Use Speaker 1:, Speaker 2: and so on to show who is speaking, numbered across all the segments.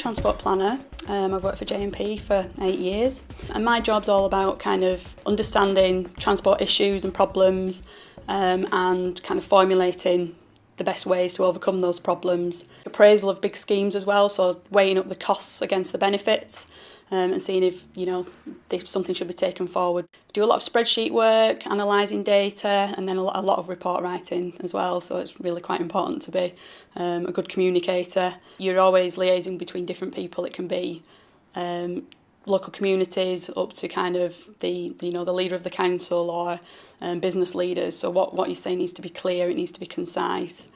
Speaker 1: transport planner. I've worked for J&P for 8 years, and my job's all about kind of understanding transport issues and problems, and kind of formulating the best ways to overcome those problems. Appraisal of big schemes as well, so weighing up the costs against the benefits, and seeing if something should be taken forward. Do a lot of spreadsheet work, analysing data, and then a lot of report writing as well, so it's really quite important to be a good communicator. You're always liaising between different people. It can be local communities up to kind of the leader of the council or business leaders. So what you say needs to be clear, it needs to be concise.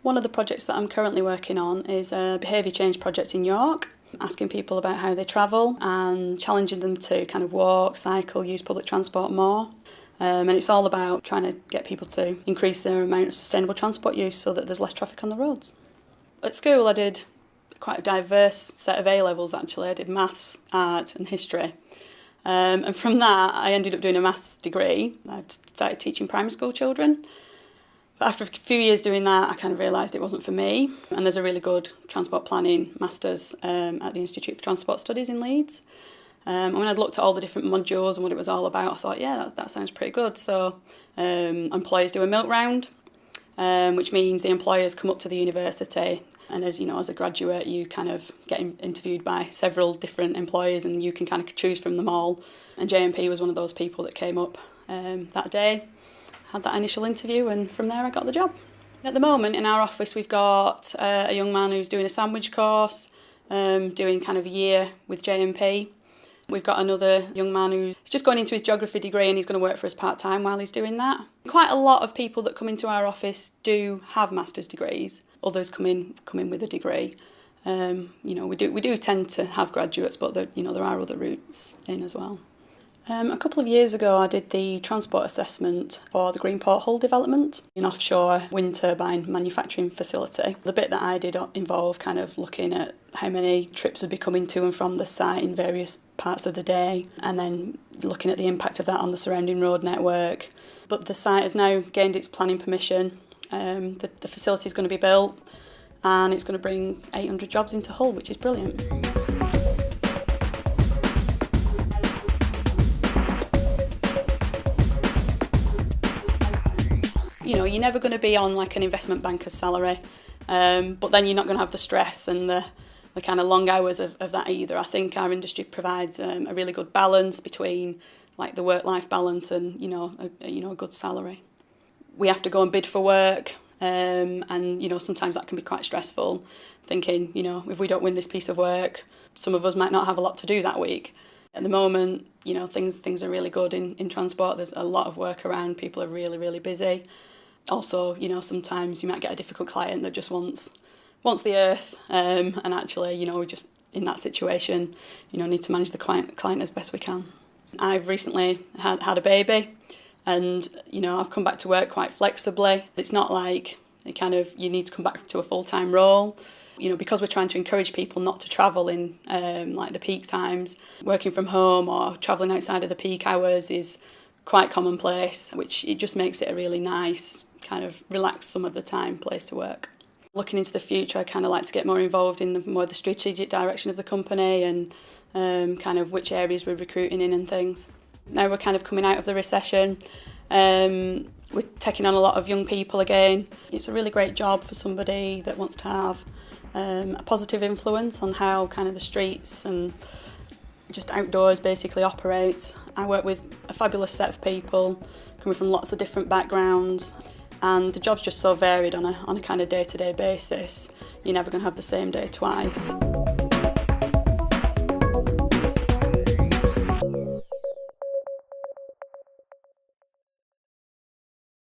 Speaker 1: One of the projects that I'm currently working on is a behaviour change project in York, asking people about how they travel and challenging them to kind of walk, cycle, use public transport more. And it's all about trying to get people to increase their amount of sustainable transport use so that there's less traffic on the roads. At school I did quite a diverse set of A-levels actually. I did maths, art and history. And from that I ended up doing a maths degree. I started teaching primary school children. But after a few years doing that, I kind of realised it wasn't for me. And there's a really good transport planning masters at the Institute for Transport Studies in Leeds. And when I'd looked at all the different modules and what it was all about, I thought, yeah, that sounds pretty good. So employers do a milk round, which means the employers come up to the university, and as a graduate, you kind of get interviewed by several different employers, and you can kind of choose from them all. And J&P was one of those people that came up that day. Had that initial interview, and from there I got the job. At the moment in our office we've got a young man who's doing a sandwich course, doing kind of a year with J&P. We've got another young man who's just going into his geography degree, and he's going to work for us part-time while he's doing that. Quite a lot of people that come into our office do have master's degrees. Others come in with a degree. We do tend to have graduates, but there are other routes in as well. A couple of years ago I did the transport assessment for the Greenport Hull development, an offshore wind turbine manufacturing facility. The bit that I did involved kind of looking at how many trips would be coming to and from the site in various parts of the day, and then looking at the impact of that on the surrounding road network. But the site has now gained its planning permission. The facility is going to be built, and it's going to bring 800 jobs into Hull, which is brilliant. You're never going to be on like an investment banker's salary, but then you're not going to have the stress and the kind of long hours of that either. I think our industry provides a really good balance between like the work-life balance and a good salary. We have to go and bid for work, and sometimes that can be quite stressful, thinking if we don't win this piece of work, some of us might not have a lot to do that week. At the moment, things are really good in transport. There's a lot of work around. People are really, really busy. Also, sometimes you might get a difficult client that just wants the earth, and actually, we're just in that situation, need to manage the client as best we can. I've recently had a baby, and I've come back to work quite flexibly. It's not like you need to come back to a full-time role. Because we're trying to encourage people not to travel in like the peak times, working from home or travelling outside of the peak hours is quite commonplace, which it just makes it a really nice, kind of relaxed some of the time place to work. Looking into the future, I kind of like to get more involved in the strategic direction of the company and kind of which areas we're recruiting in and things. Now we're kind of coming out of the recession. We're taking on a lot of young people again. It's a really great job for somebody that wants to have a positive influence on how kind of the streets and just outdoors basically operates. I work with a fabulous set of people coming from lots of different backgrounds, and the job's just so varied on a kind of day-to-day basis. You're never going to have the same day twice.